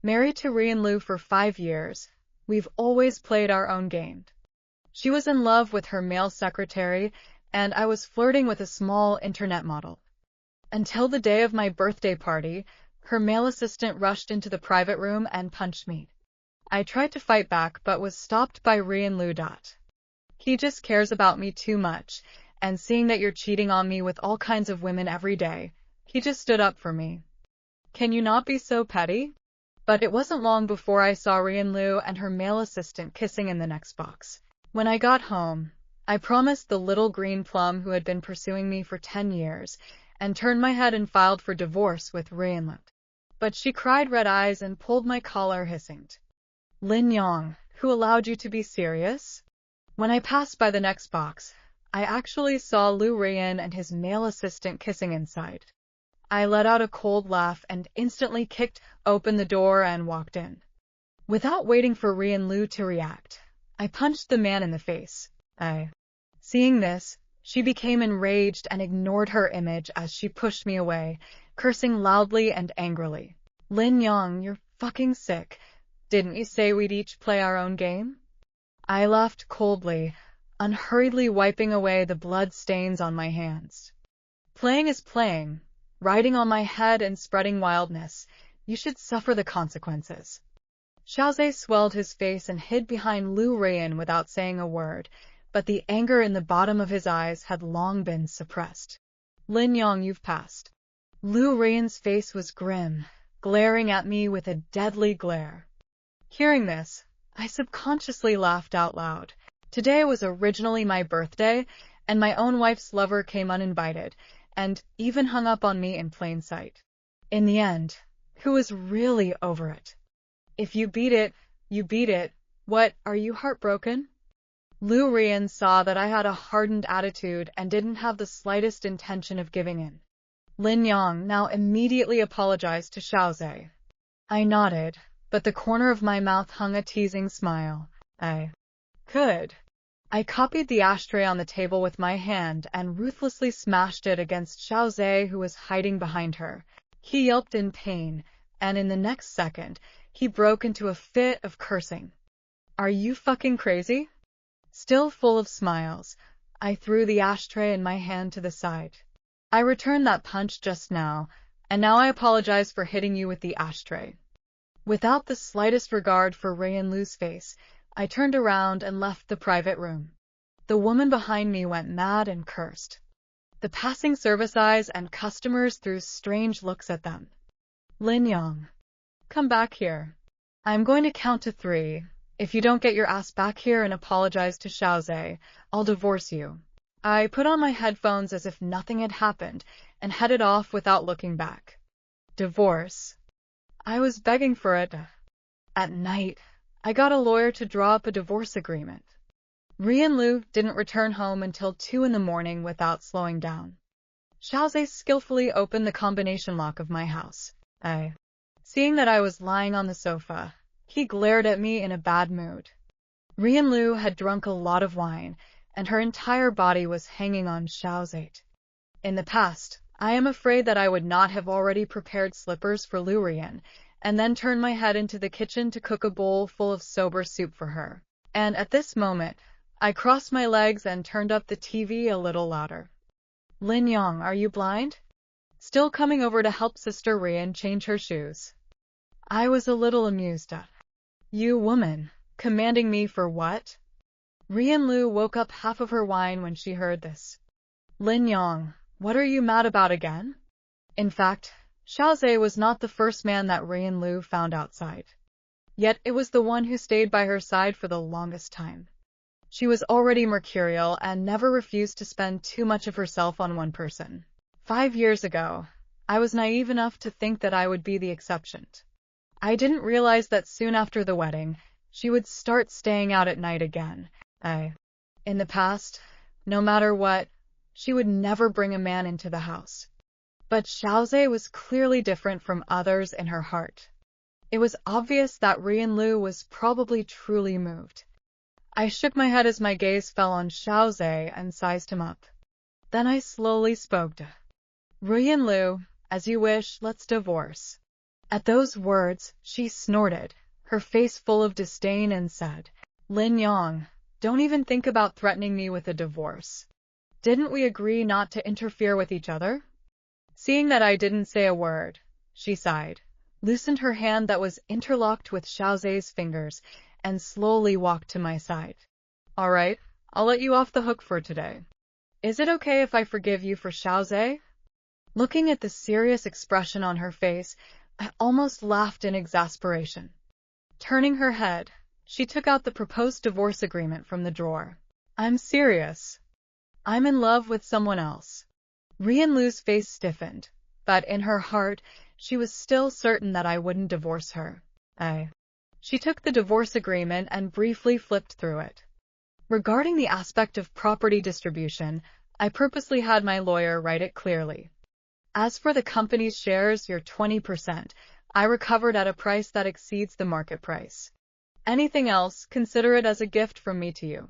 Married to Rian Lu for 5 years, we've always played our own game. She was in love with her male secretary, and I was flirting with a small internet model. Until the day of my birthday party, her male assistant rushed into the private room and punched me. I tried to fight back but was stopped by Rian Lu. He just cares about me too much, and seeing that you're cheating on me with all kinds of women every day, he just stood up for me. Can you not be so petty? But it wasn't long before I saw Rian Lu and her male assistant kissing in the next box. When I got home, I promised the little green plum who had been pursuing me for 10 years, and turned my head and filed for divorce with Rian Lu. But she cried red eyes and pulled my collar hissing. Lin Yang, who allowed you to be serious? When I passed by the next box, I actually saw Lu Rian and his male assistant kissing inside. I let out a cold laugh and instantly kicked open the door and walked in. Without waiting for Rian Lu to react, I punched the man in the face. Seeing this, she became enraged and ignored her image as she pushed me away, cursing loudly and angrily. Lin Yang, you're fucking sick. Didn't you say we'd each play our own game? I laughed coldly, unhurriedly wiping away the blood stains on my hands. Playing is playing. Riding on my head and spreading wildness, you should suffer the consequences. Xiaozhe swelled his face and hid behind Lu Rian without saying a word, but the anger in the bottom of his eyes had long been suppressed. Lin Yang, you've passed. Lu Rian's face was grim, glaring at me with a deadly glare. Hearing this, I subconsciously laughed out loud. Today was originally my birthday, and my own wife's lover came uninvited, and even hung up on me in plain sight. In the end, who was really over it? If you beat it, you beat it. What, are you heartbroken? Lu Rian saw that I had a hardened attitude and didn't have the slightest intention of giving in. Lin Yang now immediately apologized to Xiaozhe. I nodded, but the corner of my mouth hung a teasing smile. Could. I copied the ashtray on the table with my hand and ruthlessly smashed it against Xiaozhe, who was hiding behind her. He yelped in pain, and in the next second, he broke into a fit of cursing. Are you fucking crazy? Still full of smiles, I threw the ashtray and my hand to the side. I returned that punch just now, and now I apologize for hitting you with the ashtray. Without the slightest regard for Rian Lu's face, I turned around and left the private room. The woman behind me went mad and cursed. The passing service eyes and customers threw strange looks at them. Lin Yang, come back here. I'm going to count to 3. If you don't get your ass back here and apologize to Xiaozhe, I'll divorce you. I put on my headphones as if nothing had happened and headed off without looking back. Divorce? I was begging for it. At night, I got a lawyer to draw up a divorce agreement. Rian Lu didn't return home until 2 in the morning without slowing down. Xiaozhe skillfully opened the combination lock of my house. Seeing that I was lying on the sofa, he glared at me in a bad mood. Rian Lu had drunk a lot of wine, and her entire body was hanging on Xiaozhe. In the past, I am afraid that I would not have already prepared slippers for Lu Rian, and then turned my head into the kitchen to cook a bowl full of sober soup for her. And at this moment, I crossed my legs and turned up the TV a little louder. Lin Yang, are you blind? Still coming over to help Sister Rian change her shoes. I was a little amused. You woman, commanding me for what? Rian Lu woke up half of her wine when she heard this. Lin Yang, what are you mad about again? In fact, Xiaozhe was not the first man that Rian Lu found outside. Yet it was the one who stayed by her side for the longest time. She was already mercurial and never refused to spend too much of herself on one person. 5 years ago, I was naive enough to think that I would be the exception. I didn't realize that soon after the wedding, she would start staying out at night again. In the past, no matter what, she would never bring a man into the house. But Xiaozhe was clearly different from others in her heart. It was obvious that Rian Lu was probably truly moved. I shook my head as my gaze fell on Xiaozhe and sized him up. Then I slowly spoke. Rian Lu, as you wish, let's divorce. At those words, she snorted, her face full of disdain, and said, "Lin Yang, don't even think about threatening me with a divorce. Didn't we agree not to interfere with each other?" Seeing that I didn't say a word, she sighed, loosened her hand that was interlocked with Xiaozhe's fingers, and slowly walked to my side. "All right, I'll let you off the hook for today. Is it okay if I forgive you for Xiaozhe?" Looking at the serious expression on her face, I almost laughed in exasperation. Turning her head, she took out the proposed divorce agreement from the drawer. "I'm serious. I'm in love with someone else." Rianlu's face stiffened, but in her heart, she was still certain that I wouldn't divorce her. She took the divorce agreement and briefly flipped through it. Regarding the aspect of property distribution, I purposely had my lawyer write it clearly. As for the company's shares, your 20%, I recovered at a price that exceeds the market price. Anything else, consider it as a gift from me to you.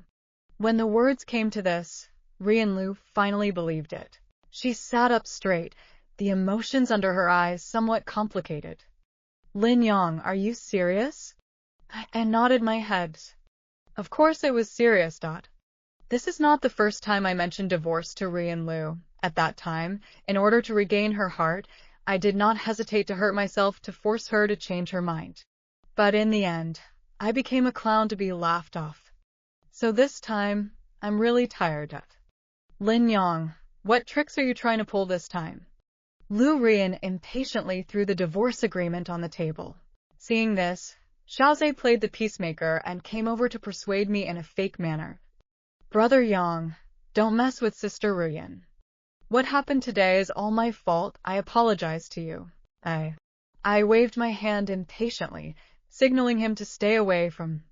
When the words came to this, Rianlu finally believed it. She sat up straight, the emotions under her eyes somewhat complicated. "Lin Yang, are you serious?" I nodded my head. Of course it was serious. This is not the first time I mentioned divorce to Rianlu. At that time, in order to regain her heart, I did not hesitate to hurt myself to force her to change her mind. But in the end, I became a clown to be laughed off. So this time, I'm really tired. "Lin Yang, what tricks are you trying to pull this time?" Lu Rian impatiently threw the divorce agreement on the table. Seeing this, Xiaozhe played the peacemaker and came over to persuade me in a fake manner. "Brother Yang, don't mess with Sister Rian. What happened today is all my fault. I apologize to you." I waved my hand impatiently, signaling him to stay away from.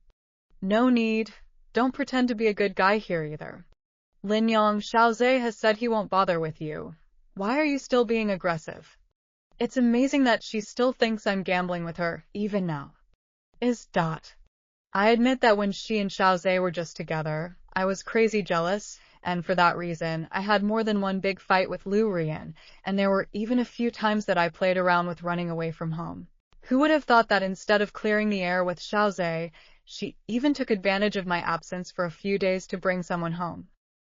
"No need. Don't pretend to be a good guy here either. Lin Yang, Xiaozhe has said he won't bother with you. Why are you still being aggressive? It's amazing that she still thinks I'm gambling with her, even now." I admit that when she and Xiaozhe were just together, I was crazy jealous, and for that reason, I had more than one big fight with Lu Rian, and there were even a few times that I played around with running away from home. Who would have thought that instead of clearing the air with Xiaozhe, she even took advantage of my absence for a few days to bring someone home?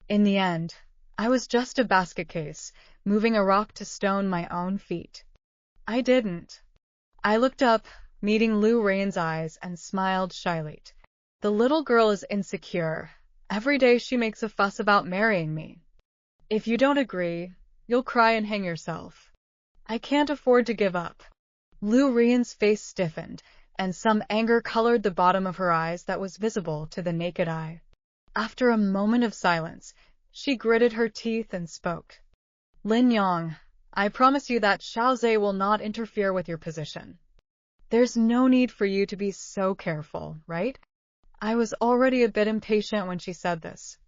In the end, I was just a basket case, moving a rock to stone my own feet. I didn't. I looked up, meeting Lu Rian's eyes, and smiled shyly. "The little girl is insecure. Every day she makes a fuss about marrying me. If you don't agree, you'll cry and hang yourself. I can't afford to give up." Lu Rian's face stiffened, and some anger colored the bottom of her eyes that was visible to the naked eye. After a moment of silence, she gritted her teeth and spoke. "Lin Yang, I promise you that Xiaozhe will not interfere with your position. There's no need for you to be so careful, right?" I was already a bit impatient when she said this.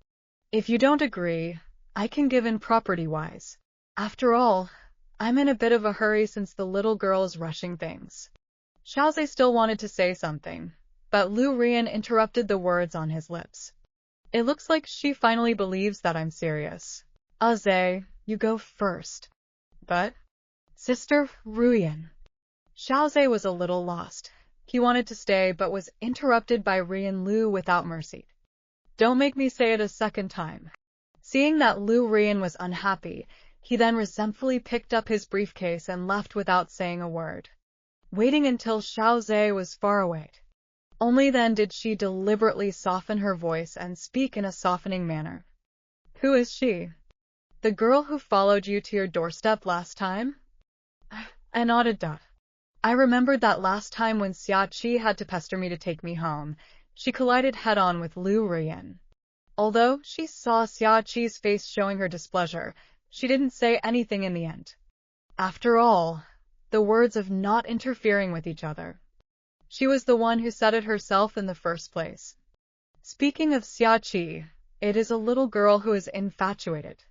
"If you don't agree, I can give in property-wise. After all, I'm in a bit of a hurry since the little girl is rushing things." Xiaozhe still wanted to say something, but Lu Rian interrupted the words on his lips. "It looks like she finally believes that I'm serious. Zhe, you go first." "But, Sister Rian." Xiaozhe was a little lost. He wanted to stay, but was interrupted by Rianlu without mercy. "Don't make me say it a second time." Seeing that Lu Rian was unhappy, he then resentfully picked up his briefcase and left without saying a word. Waiting until Xiaozhe was far away. Only then did she deliberately soften her voice and speak in a softening manner. "Who is she? The girl who followed you to your doorstep last time?" I nodded. I remembered that last time when Xia Qi had to pester me to take me home, she collided head-on with Lu Rian. Although she saw Xia Qi's face showing her displeasure, she didn't say anything in the end. After all, the words of not interfering with each other. She was the one who said it herself in the first place. Speaking of Xia Qi, it is a little girl who is infatuated.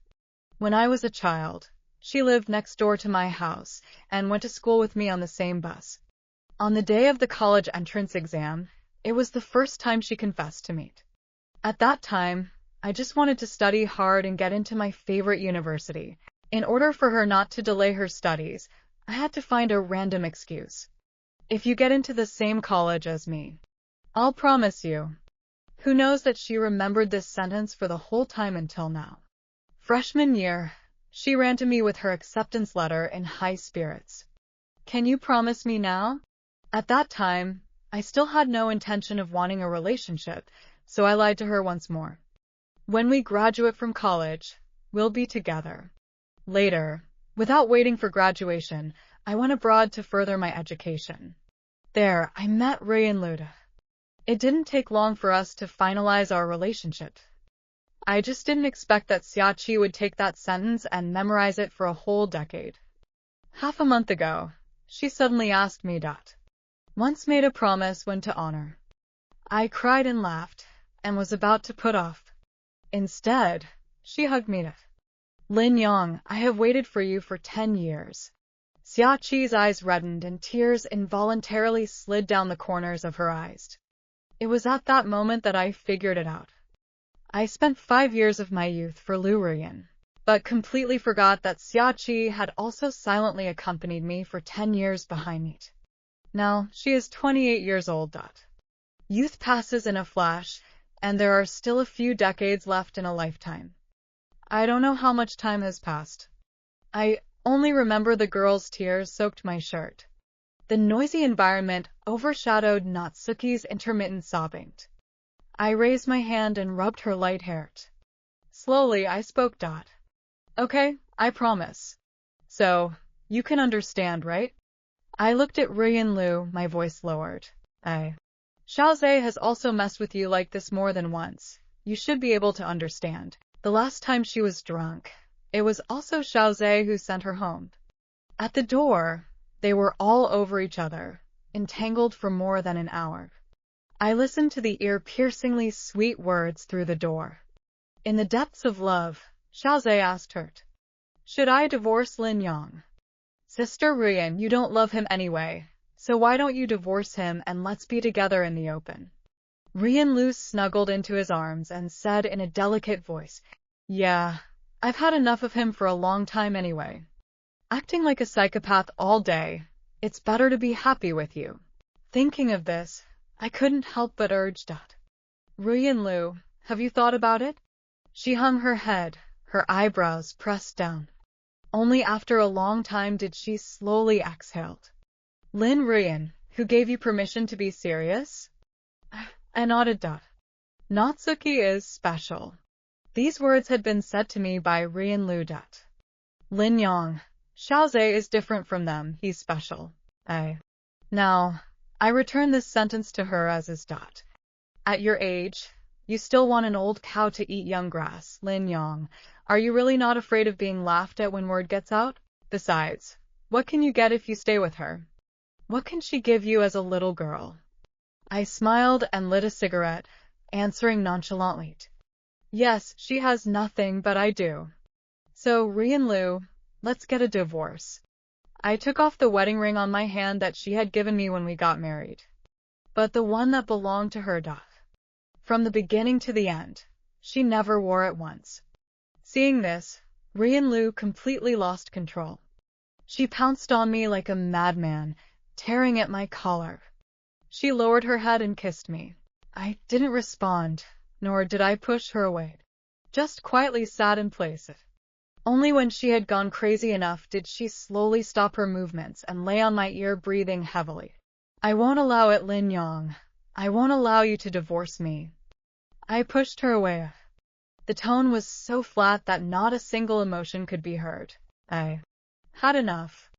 When I was a child, she lived next door to my house and went to school with me on the same bus. On the day of the college entrance exam, it was the first time she confessed to me. At that time, I just wanted to study hard and get into my favorite university. In order for her not to delay her studies, I had to find a random excuse. If you get into the same college as me, I'll promise you. Who knows that she remembered this sentence for the whole time until now. Freshman year, she ran to me with her acceptance letter in high spirits. Can you promise me now? At that time, I still had no intention of wanting a relationship, so I lied to her once more. When we graduate from college, we'll be together. Later, without waiting for graduation, I went abroad to further my education. There, I met Ryan. It didn't take long for us to finalize our relationship. I just didn't expect that Xiaoqi would take that sentence and memorize it for a whole decade. Half a month ago, she suddenly asked me that. Once made a promise when to honor. I cried and laughed, and was about to put off. Instead, she hugged me. Lin Yang, I have waited for you for 10 years. Xiaoqi's eyes reddened and tears involuntarily slid down the corners of her eyes. It was at that moment that I figured it out. I spent 5 years of my youth for Lu Ruyan, but completely forgot that Xiaoqi had also silently accompanied me for 10 years behind me. Now, she is 28 years old. Youth passes in a flash, and there are still a few decades left in a lifetime. I don't know how much time has passed. I only remember the girl's tears soaked my shirt. The noisy environment overshadowed Natsuki's intermittent sobbing. I raised my hand and rubbed her light hair. Slowly, I spoke. Okay, I promise. So, you can understand, right? I looked at Ruyan Lu, my voice lowered. Xiaozhe has also messed with you like this more than once. You should be able to understand. The last time she was drunk, it was also Xiaozhe who sent her home. At the door, they were all over each other, entangled for more than an hour. I listened to the ear-piercingly sweet words through the door. In the depths of love, Xiaozhe asked her, should I divorce Lin Yang? Sister Ruyan, you don't love him anyway, so why don't you divorce him and let's be together in the open? Ruyan Lu snuggled into his arms and said in a delicate voice, yeah, I've had enough of him for a long time anyway. Acting like a psychopath all day, it's better to be happy with you. Thinking of this, I couldn't help but urge that. Ruyan Lu, have you thought about it? She hung her head, her eyebrows pressed down. Only after a long time did she slowly exhale. Lin Ruyan, who gave you permission to be serious? I nodded. Natsuki is special. These words had been said to me by Ruyan Lu. Lin Yang, Xiaozhe is different from them, he's special. Now, I return this sentence to her as is. At your age, you still want an old cow to eat young grass, Lin Yang. Are you really not afraid of being laughed at when word gets out? Besides, what can you get if you stay with her? What can she give you as a little girl? I smiled and lit a cigarette, answering nonchalantly. Yes, she has nothing, but I do. So, Ruyan Lu, let's get a divorce. I took off the wedding ring on my hand that she had given me when we got married. But the one that belonged to her. From the beginning to the end, she never wore it once. Seeing this, Ruyan Lu completely lost control. She pounced on me like a madman, tearing at my collar. She lowered her head and kissed me. I didn't respond, nor did I push her away. Just quietly sat in place. Only when she had gone crazy enough did she slowly stop her movements and lay on my ear, breathing heavily. I won't allow it, Lin Yang. I won't allow you to divorce me. I pushed her away. The tone was so flat that not a single emotion could be heard. I had enough.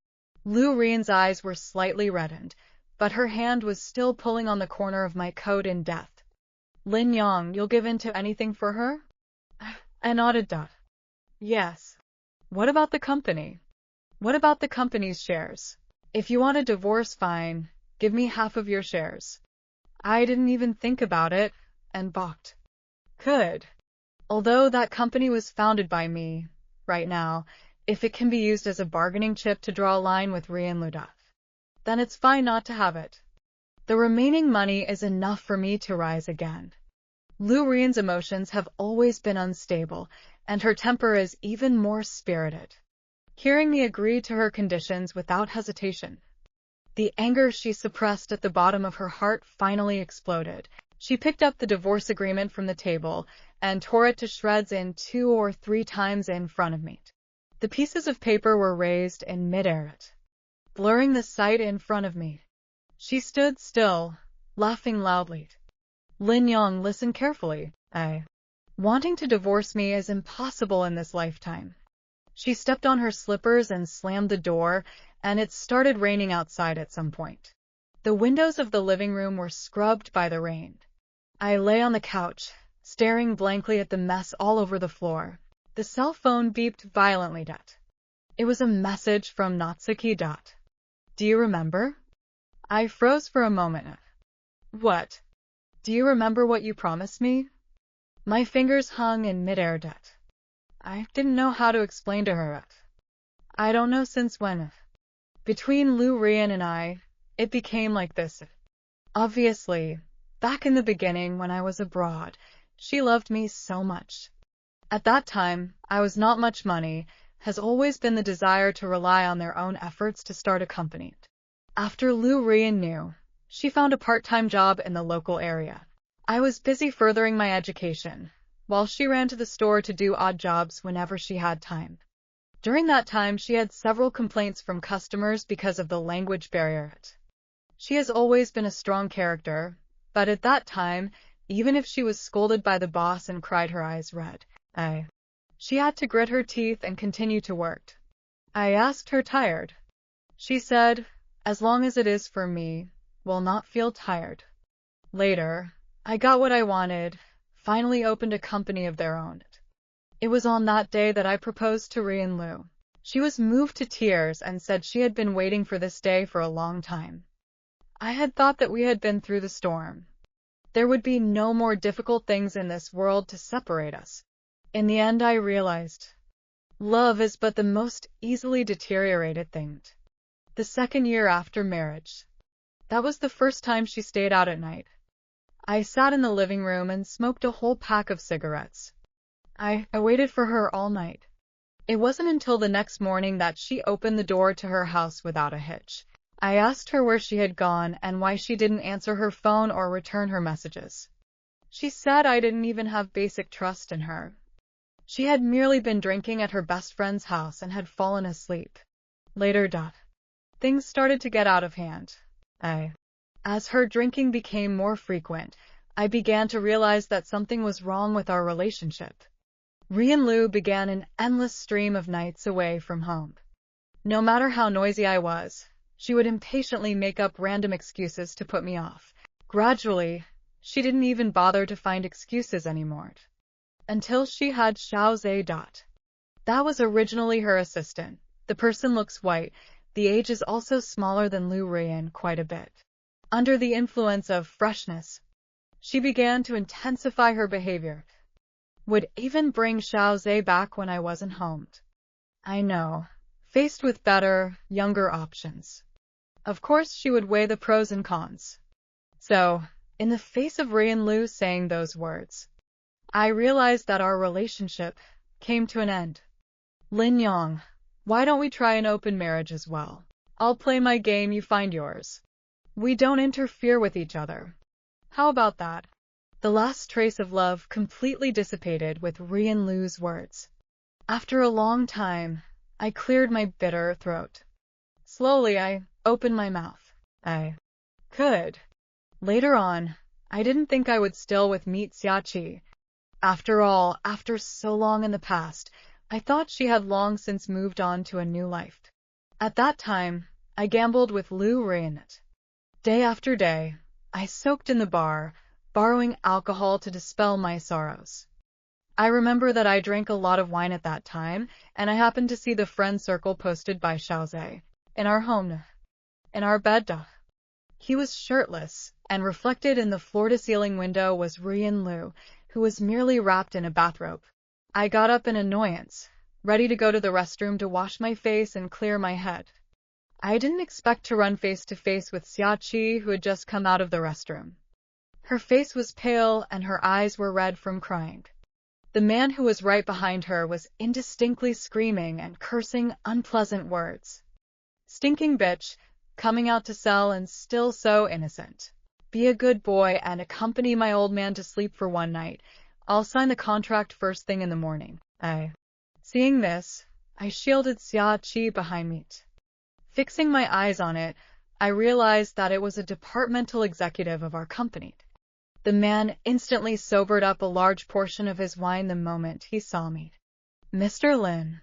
Lu Ruyan's eyes were slightly reddened, but her hand was still pulling on the corner of my coat in death. Lin Yang, you'll give in to anything for her? I nodded. Yes. What about the company? What about the company's shares? If you want a divorce, fine. Give me half of your shares. I didn't even think about it, and balked. Could. Although that company was founded by me, right now, if it can be used as a bargaining chip to draw a line with Ruyan Lu, then it's fine not to have it. The remaining money is enough for me to rise again. Lu Ruyan's emotions have always been unstable, and her temper is even more spirited. hearing me agree to her conditions without hesitation. The anger she suppressed at the bottom of her heart finally exploded. She picked up the divorce agreement from the table and tore it to shreds in 2 or 3 times in front of me. The pieces of paper were raised in midair, blurring the sight in front of me. She stood still, laughing loudly. Lin Yong, listen carefully. Wanting to divorce me is impossible in this lifetime. She stepped on her slippers and slammed the door, and it started raining outside at some point. The windows of the living room were scrubbed by the rain. I lay on the couch, staring blankly at the mess all over the floor. The cell phone beeped violently. It was a message from Natsuki. Do you remember? I froze for a moment. What? Do you remember what you promised me? My fingers hung in midair. I didn't know how to explain to her. I don't know since when. Between Lu Rian and I, it became like this. Obviously, back in the beginning when I was abroad, she loved me so much. At that time, I was not much money, has always been the desire to rely on their own efforts to start a company. After Lu Rian knew, she found a part-time job in the local area. I was busy furthering my education, while she ran to the store to do odd jobs whenever she had time. During that time, she had several complaints from customers because of the language barrier. She has always been a strong character, but at that time, even if she was scolded by the boss and cried her eyes red, she had to grit her teeth and continue to work. I asked her tired. She said, as long as it is for me, will not feel tired. Later, I got what I wanted, finally opened a company of their own. It was on that day that I proposed to Rian Lu. She was moved to tears and said she had been waiting for this day for a long time. I had thought that we had been through the storm. There would be no more difficult things in this world to separate us. In the end, I realized, love is but the most easily deteriorated thing. The second year after marriage. That was the first time she stayed out at night. I sat in the living room and smoked a whole pack of cigarettes. I waited for her all night. It wasn't until the next morning that she opened the door to her house without a hitch. I asked her where she had gone and why she didn't answer her phone or return her messages. She said I didn't even have basic trust in her. She had merely been drinking at her best friend's house and had fallen asleep. Later, things started to get out of hand. As her drinking became more frequent, I began to realize that something was wrong with our relationship. Rian Lu began an endless stream of nights away from home. No matter how noisy I was, she would impatiently make up random excuses to put me off. Gradually, she didn't even bother to find excuses anymore. Until she had Xiao Zhe. That was originally her assistant. The person looks white. The age is also smaller than Lu Rian quite a bit. Under the influence of freshness, she began to intensify her behavior. Would even bring Xiao Zhe back when I wasn't home. I know, faced with better, younger options. Of course, she would weigh the pros and cons. So, in the face of Rian Lu saying those words, I realized that our relationship came to an end. Lin Yong, why don't we try an open marriage as well? I'll play my game, you find yours. We don't interfere with each other. How about that? The last trace of love completely dissipated with Rian Lu's words. After a long time, I cleared my bitter throat. Slowly, I opened my mouth. I could. Later on, I didn't think I would still with meet Xiachi. After all, after so long in the past, I thought she had long since moved on to a new life. At that time, I gambled with Lu Rian. Day after day, I soaked in the bar, borrowing alcohol to dispel my sorrows. I remember that I drank a lot of wine at that time, and I happened to see the friend circle posted by Xiao Zhe. In our home, in our bed. He was shirtless, and reflected in the floor-to-ceiling window was Rian Lu, who was merely wrapped in a bathrobe. I got up in annoyance, ready to go to the restroom to wash my face and clear my head. I didn't expect to run face-to-face with Xiachi, who had just come out of the restroom. Her face was pale and her eyes were red from crying. The man who was right behind her was indistinctly screaming and cursing unpleasant words. Stinking bitch, coming out to sell and still so innocent. Be a good boy and accompany my old man to sleep for one night. I'll sign the contract first thing in the morning. Seeing this, I shielded Xia Qi behind me. Fixing my eyes on it, I realized that it was a departmental executive of our company. The man instantly sobered up a large portion of his wine the moment he saw me. Mr. Lin,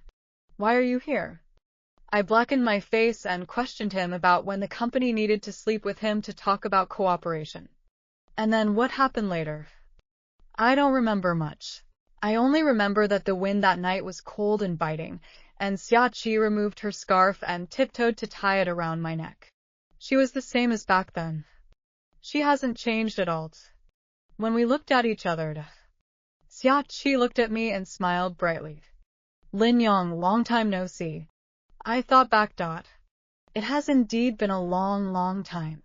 why are you here? I blackened my face and questioned him about when the company needed to sleep with him to talk about cooperation. And then what happened later? I don't remember much. I only remember that the wind that night was cold and biting, and Xia Qi removed her scarf and tiptoed to tie it around my neck. She was the same as back then. She hasn't changed at all. When we looked at each other, Xia Qi looked at me and smiled brightly. Lin Yang, long time no see. I thought back. It has indeed been a long, long time.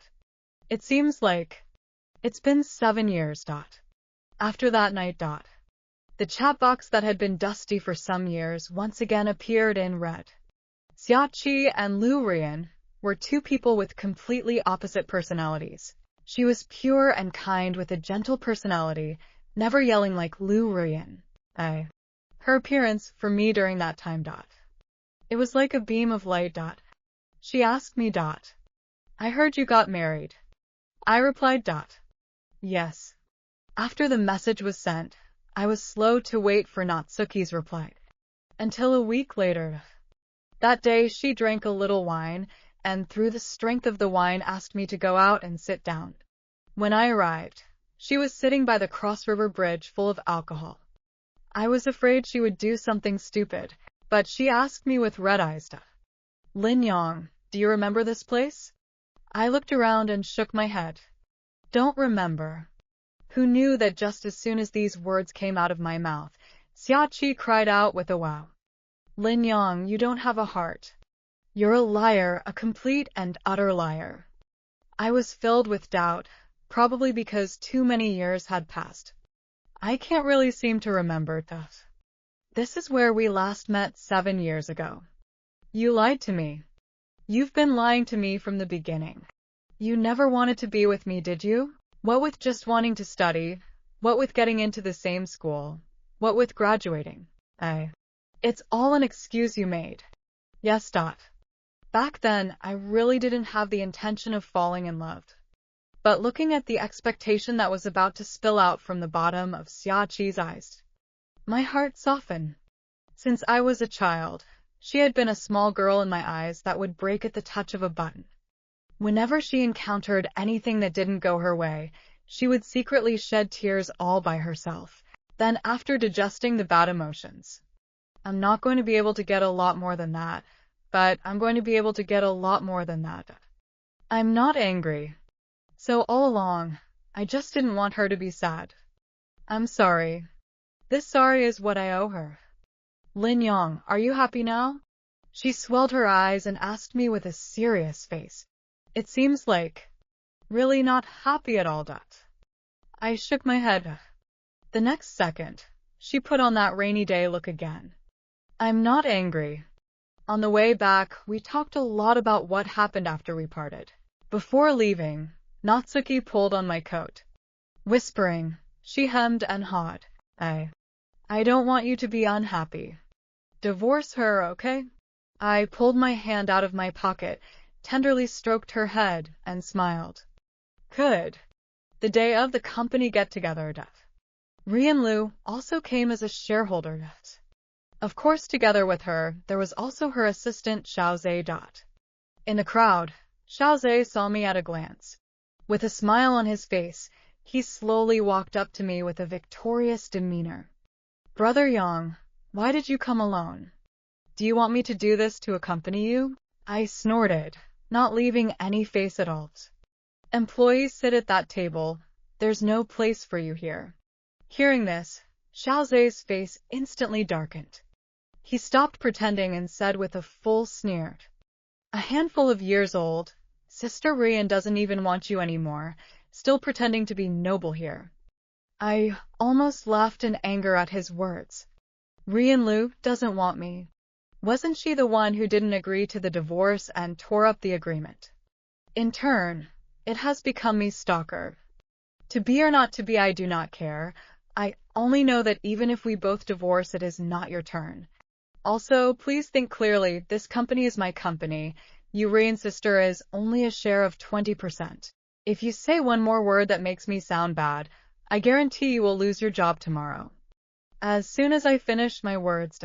It seems like it's been 7 years. After that night. The chat box that had been dusty for some years once again appeared in red. Xia Qi and Lu Rian were two people with completely opposite personalities. She was pure and kind with a gentle personality, never yelling like Lu Rian. Her appearance for me during that time. It was like a beam of light. She asked me. I heard you got married. I replied. Yes. After the message was sent, I was slow to wait for Natsuki's reply. Until a week later. That day she drank a little wine, and through the strength of the wine asked me to go out and sit down. When I arrived, she was sitting by the Cross River Bridge full of alcohol. I was afraid she would do something stupid, but she asked me with red eyes. Lin Yang, do you remember this place? I looked around and shook my head. Don't remember. Who knew that just as soon as these words came out of my mouth, Xia Qi cried out with a wow. Lin Yang, you don't have a heart. You're a liar, a complete and utter liar. I was filled with doubt, probably because too many years had passed. I can't really seem to remember that. This is where we last met 7 years ago. You lied to me. You've been lying to me from the beginning. You never wanted to be with me, did you? What with just wanting to study? What with getting into the same school? What with graduating? It's all an excuse you made. Yes. Back then, I really didn't have the intention of falling in love. But looking at the expectation that was about to spill out from the bottom of Xia Qi's eyes, my heart softened. Since I was a child, she had been a small girl in my eyes that would break at the touch of a button. Whenever she encountered anything that didn't go her way, she would secretly shed tears all by herself. Then, after digesting the bad emotions, I'm not going to be able to get a lot more than that, but I'm going to be able to get a lot more than that. I'm not angry. So all along, I just didn't want her to be sad. I'm sorry. This sorry is what I owe her. Lin Yang, are you happy now? She swelled her eyes and asked me with a serious face. It seems like really not happy at all. I shook my head. The next second, she put on that rainy day look again. I'm not angry. On the way back, we talked a lot about what happened after we parted. Before leaving, Natsuki pulled on my coat. Whispering, she hemmed and hawed. I don't want you to be unhappy. Divorce her, okay? I pulled my hand out of my pocket, tenderly stroked her head, and smiled. Good. The day of the company get-together. Rian Lu also came as a shareholder. Of course, together with her, there was also her assistant Xiaozhe. In the crowd, Xiaozhe saw me at a glance. With a smile on his face, he slowly walked up to me with a victorious demeanor. Brother Yang, why did you come alone? Do you want me to do this to accompany you? I snorted, not leaving any face at all. Employees sit at that table. There's no place for you here. Hearing this, Xiaozhe's face instantly darkened. He stopped pretending and said with a full sneer, a handful of years old, Sister Rian doesn't even want you anymore, still pretending to be noble here. I almost laughed in anger at his words. Rian Lu doesn't want me. Wasn't she the one who didn't agree to the divorce and tore up the agreement? In turn, it has become me stalker. To be or not to be, I do not care. I only know that even if we both divorce, it is not your turn. Also, please think clearly. This company is my company. Rian's sister is only a share of 20%. If you say one more word that makes me sound bad, I guarantee you will lose your job tomorrow. As soon as I finished my words,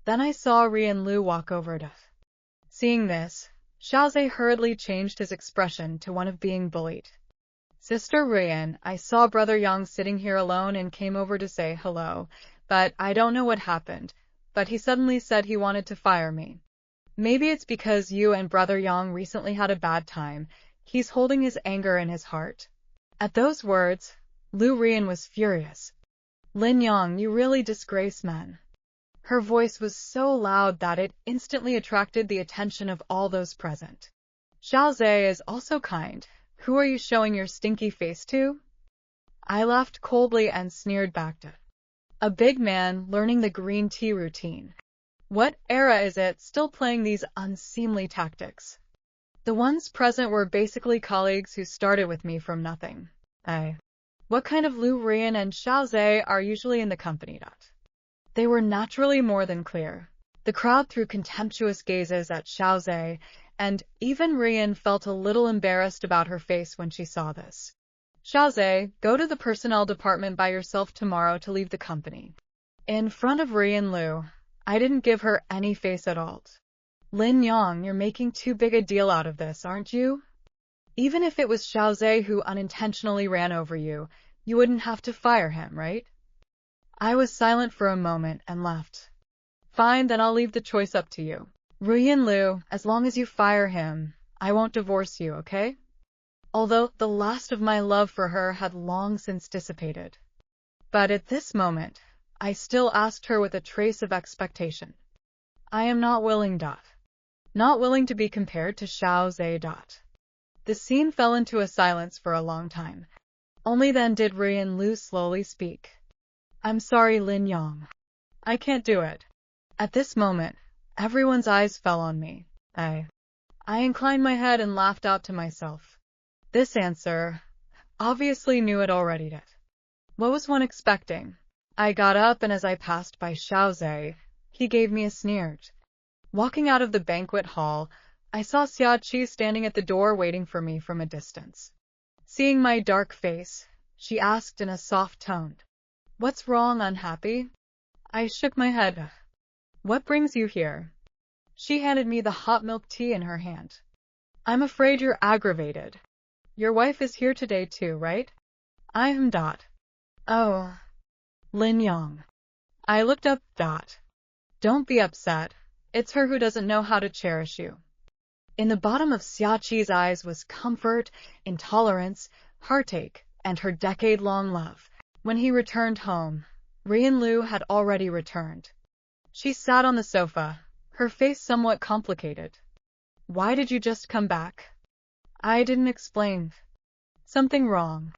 then I saw Rian Lu walk over. Seeing this, Xiaozhe hurriedly changed his expression to one of being bullied. Sister Rian, I saw Brother Yang sitting here alone and came over to say hello, but I don't know what happened, but he suddenly said he wanted to fire me. Maybe it's because you and Brother Yang recently had a bad time. He's holding his anger in his heart. At those words, Lu Rian was furious. Lin Yang, you really disgrace men. Her voice was so loud that it instantly attracted the attention of all those present. Xiaozhe is also kind. Who are you showing your stinky face to? I laughed coldly and sneered back to a big man learning the green tea routine. What era is it still playing these unseemly tactics? The ones present were basically colleagues who started with me from nothing. What kind of Lu Rian and Xiaozhe are usually in the company? They were naturally more than clear. The crowd threw contemptuous gazes at Xiaozhe, and even Rian felt a little embarrassed about her face when she saw this. Xiaozhe, go to the personnel department by yourself tomorrow to leave the company. In front of Rian Lu, I didn't give her any face at all. Lin Yang, you're making too big a deal out of this, aren't you? Even if it was Xiaozhe who unintentionally ran over you, you wouldn't have to fire him, right? I was silent for a moment and left. Fine, then I'll leave the choice up to you. Rian Lu, as long as you fire him, I won't divorce you, okay? Although the last of my love for her had long since dissipated. But at this moment, I still asked her with a trace of expectation. I am not willing. Not willing to be compared to Xiaozhe. The scene fell into a silence for a long time. Only then did Rian Lu slowly speak. I'm sorry, Lin Yang. I can't do it. At this moment, everyone's eyes fell on me. I inclined my head and laughed out to myself. This answer obviously knew it already. What was one expecting? I got up, and as I passed by Xiaozhe, he gave me a sneer. Walking out of the banquet hall, I saw Xiaqi standing at the door waiting for me from a distance. Seeing my dark face, she asked in a soft tone, What's wrong, unhappy? I shook my head. What brings you here? She handed me the hot milk tea in her hand. I'm afraid you're aggravated. Your wife is here today too, right? I am. Oh. Lin Yang. I looked up. Don't be upset. It's her who doesn't know how to cherish you. In the bottom of Xiaqi's eyes was comfort, intolerance, heartache, and her decade-long love. When he returned home, Rian Lu had already returned. She sat on the sofa, her face somewhat complicated. Why did you just come back? I didn't explain. Something wrong.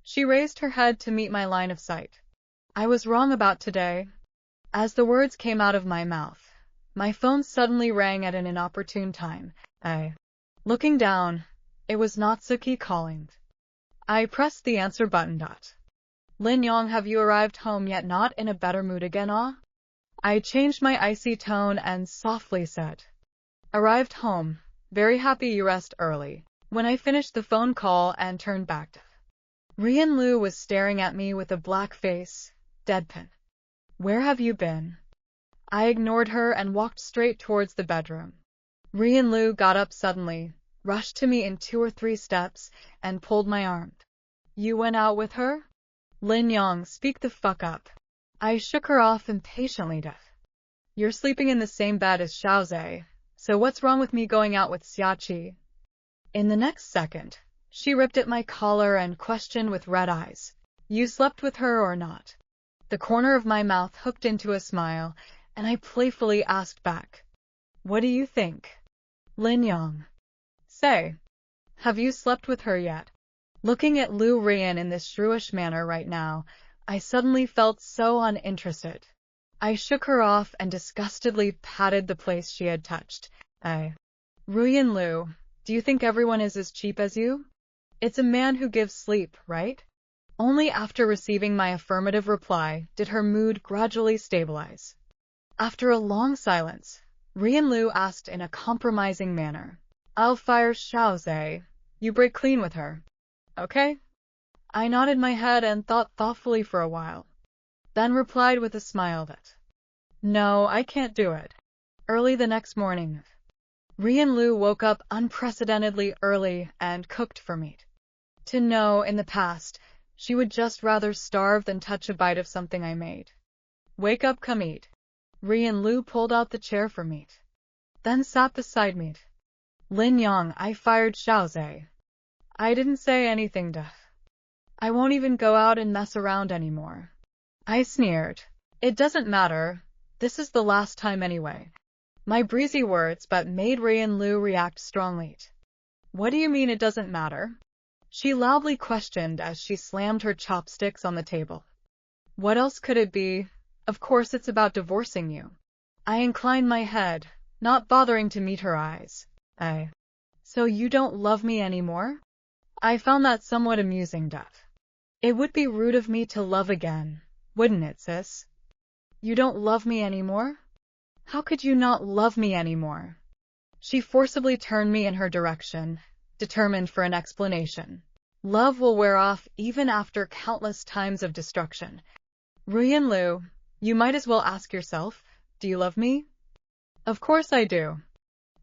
She raised her head to meet my line of sight. I was wrong about today. As the words came out of my mouth, my phone suddenly rang at an inopportune time. Looking down, it was Natsuki calling. I pressed the answer button. Lin Yang, have you arrived home yet? Not in a better mood again, ah? I changed my icy tone and softly said, Arrived home. Very happy you rest early. When I finished the phone call and turned back, Rian Lu was staring at me with a black face, deadpan. Where have you been? I ignored her and walked straight towards the bedroom. Rian Lu got up suddenly, rushed to me in 2 or 3 steps, and pulled my arm. You went out with her? Lin Yang, speak the fuck up. I shook her off impatiently. You're sleeping in the same bed as Xiaozhe, so what's wrong with me going out with Xiaqi? In the next second, she ripped at my collar and questioned with red eyes. You slept with her or not? The corner of my mouth hooked into a smile, and I playfully asked back, What do you think? Lin Yang. Say, have you slept with her yet? Looking at Lu Rian in this shrewish manner right now, I suddenly felt so uninterested. I shook her off and disgustedly patted the place she had touched. Ruyan Lu, do you think everyone is as cheap as you? It's a man who gives sleep, right? Only after receiving my affirmative reply did her mood gradually stabilize. After a long silence, Rian Lu asked in a compromising manner, I'll fire Xiaozhe. You break clean with her. Okay? I nodded my head and thought thoughtfully for a while, then replied with a smile that, no, I can't do it. Early the next morning, Rian Lu woke up unprecedentedly early and cooked for meat. To know, in the past, she would just rather starve than touch a bite of something I made. Wake up, come eat. Rian Lu pulled out the chair for meat, then sat beside me. Lin Yang, I fired Xiaozhe. I didn't say anything to. I won't even go out and mess around anymore. I sneered. It doesn't matter. This is the last time anyway. My breezy words but made Rian Lu react strongly. What do you mean it doesn't matter? She loudly questioned as she slammed her chopsticks on the table. What else could it be? Of course it's about divorcing you. I inclined my head, not bothering to meet her eyes. So you don't love me anymore? I found that somewhat amusing, Duff. It would be rude of me to love again, wouldn't it, sis? You don't love me anymore? How could you not love me anymore? She forcibly turned me in her direction, determined for an explanation. Love will wear off even after countless times of destruction. Ruyan Lu, you might as well ask yourself, do you love me? Of course I do.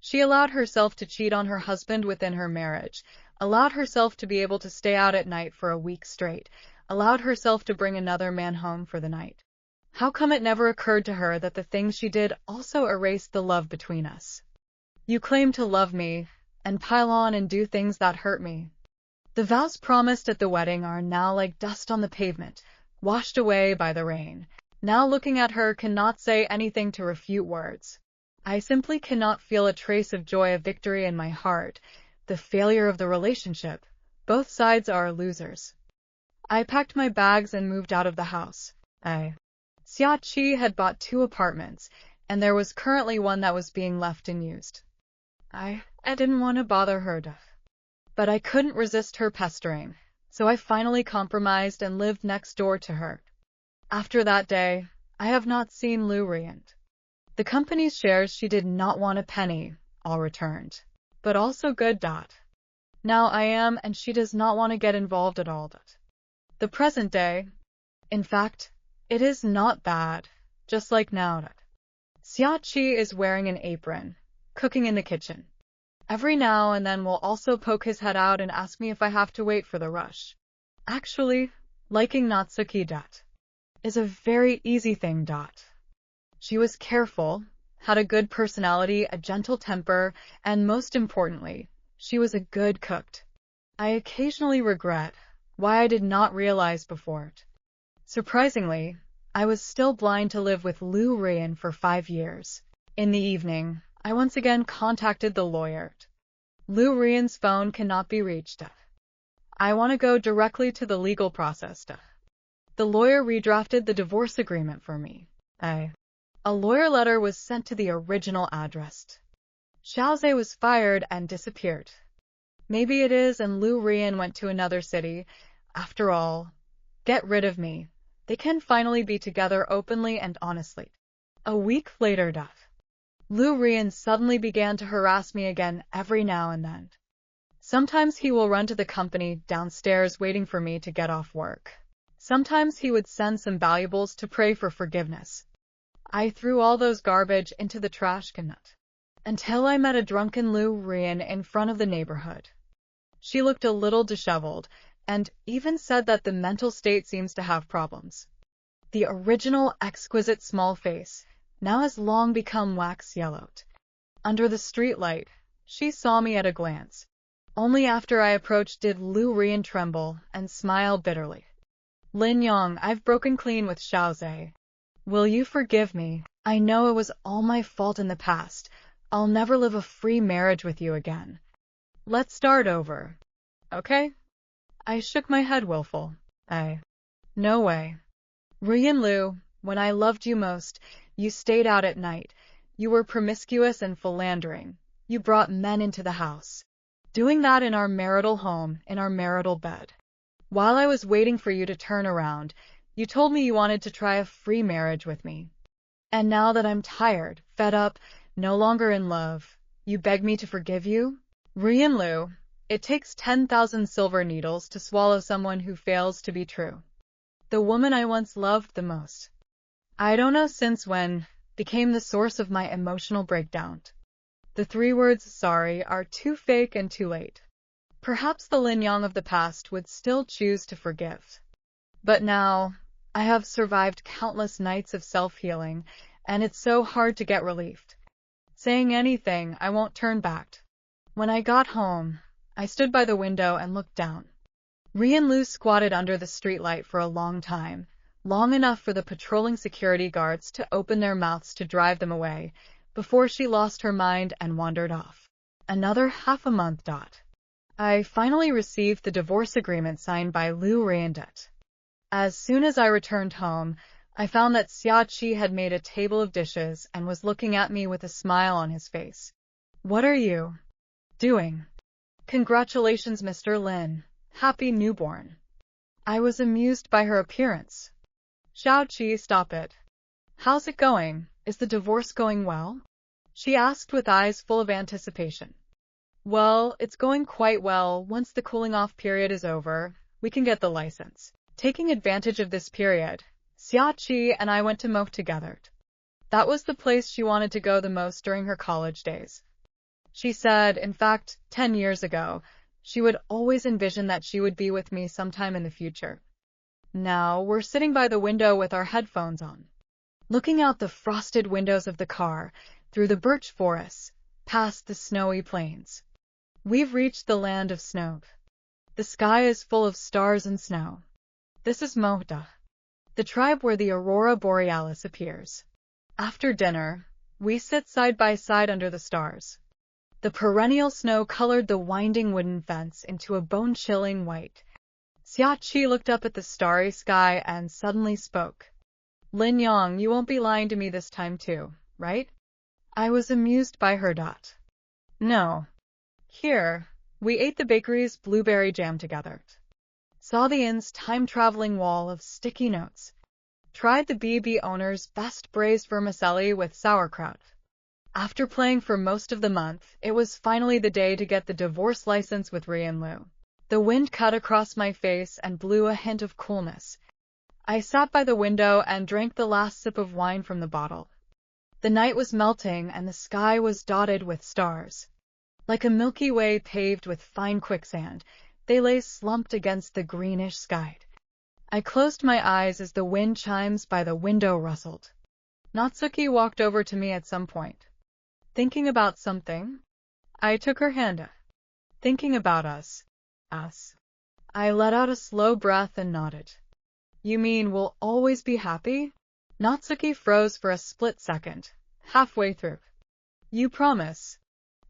She allowed herself to cheat on her husband within her marriage, allowed herself to be able to stay out at night for a week straight, allowed herself to bring another man home for the night. How come it never occurred to her that the things she did also erased the love between us? You claim to love me, and pile on and do things that hurt me. The vows promised at the wedding are now like dust on the pavement, washed away by the rain. Now looking at her cannot say anything to refute words. I simply cannot feel a trace of joy of victory in my heart. The failure of the relationship. Both sides are losers. I packed my bags and moved out of the house. Xia Qi had bought 2 apartments, and there was currently one that was being left unused. I didn't want to bother her, but I couldn't resist her pestering, so I finally compromised and lived next door to her. After that day, I have not seen Lu Rian. The company's shares she did not want a penny, all returned. But also good. Now I am, and she does not want to get involved at all. The present day, in fact, it is not bad, just like now. Xia Qi is wearing an apron, cooking in the kitchen. Every now and then will also poke his head out and ask me if I have to wait for the rush. Actually, liking Natsuki is a very easy thing. She was careful, had a good personality, a gentle temper, and most importantly, she was a good cook. I occasionally regret why I did not realize before. Surprisingly, I was still blind to live with Lu Rian for 5 years. In the evening, I once again contacted the lawyer. Lu Rian's phone cannot be reached. I want to go directly to the legal process. The lawyer redrafted the divorce agreement for me. A lawyer letter was sent to the original address. Xiaozhe was fired and disappeared. Maybe it is, and Lu Rian went to another city. After all, get rid of me. They can finally be together openly and honestly. A week later, Lu Rian suddenly began to harass me again every now and then. Sometimes he will run to the company downstairs waiting for me to get off work. Sometimes he would send some valuables to pray for forgiveness. I threw all those garbage into the trash can until I met a drunken Lu Rian in front of the neighborhood. She looked a little disheveled, and even said that the mental state seems to have problems. The original exquisite small face now has long become wax-yellowed. Under the streetlight, she saw me at a glance. Only after I approached did Lu Rian tremble and smile bitterly. Lin Yang, I've broken clean with Xiaozhe. Will you forgive me? I know it was all my fault in the past. I'll never live a free marriage with you again. Let's start over. Okay? I shook my head, willful. No way. Rian when I loved you most, you stayed out at night. You were promiscuous and philandering. You brought men into the house. Doing that in our marital home, in our marital bed. While I was waiting for you to turn around, you told me you wanted to try a free marriage with me. And now that I'm tired, fed up, no longer in love, you beg me to forgive you? Rian it takes 10,000 silver needles to swallow someone who fails to be true. The woman I once loved the most. I don't know since when, became the source of my emotional breakdown. The 3 words sorry are too fake and too late. Perhaps the Lin Yang of the past would still choose to forgive. But now, I have survived countless nights of self-healing, and it's so hard to get relieved. Saying anything, I won't turn back. When I got home, I stood by the window and looked down. Rian squatted under the streetlight for a long time, long enough for the patrolling security guards to open their mouths to drive them away, before she lost her mind and wandered off. Another half a month. I finally received the divorce agreement signed by Liu Riandet. As soon as I returned home, I found that Xia Qi had made a table of dishes and was looking at me with a smile on his face. What are you doing? Congratulations, Mr. Lin. Happy newborn. I was amused by her appearance. Xiao Qi, stop it. How's it going? Is the divorce going well? She asked with eyes full of anticipation. Well, it's going quite well. Once the cooling-off period is over, we can get the license. Taking advantage of this period, Xia Qi and I went to Mo together. That was the place she wanted to go the most during her college days. She said, in fact, 10 years ago, she would always envision that she would be with me sometime in the future. Now, we're sitting by the window with our headphones on, looking out the frosted windows of the car, through the birch forests, past the snowy plains. We've reached the land of snow. The sky is full of stars and snow. This is Mohda, the tribe where the aurora borealis appears. After dinner, we sit side by side under the stars. The perennial snow colored the winding wooden fence into a bone-chilling white. Xia Qi looked up at the starry sky and suddenly spoke. Lin Yang, you won't be lying to me this time too, right? I was amused by her. No. Here, we ate the bakery's blueberry jam together. Saw the inn's time-traveling wall of sticky notes. Tried the BB owner's best braised vermicelli with sauerkraut. After playing for most of the month, it was finally the day to get the divorce license with Rian. The wind cut across my face and blew a hint of coolness. I sat by the window and drank the last sip of wine from the bottle. The night was melting and the sky was dotted with stars. Like a Milky Way paved with fine quicksand, they lay slumped against the greenish sky. I closed my eyes as the wind chimes by the window rustled. Natsuki walked over to me at some point. Thinking about something? I took her hand. Thinking about us. Us. I let out a slow breath and nodded. You mean we'll always be happy? Natsuki froze for a split second, halfway through. You promise?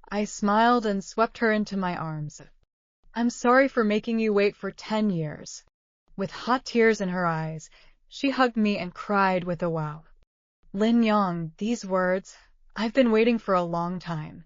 I smiled and swept her into my arms. I'm sorry for making you wait for 10 years. With hot tears in her eyes, she hugged me and cried with a wow. Lin Yang, these words, I've been waiting for a long time.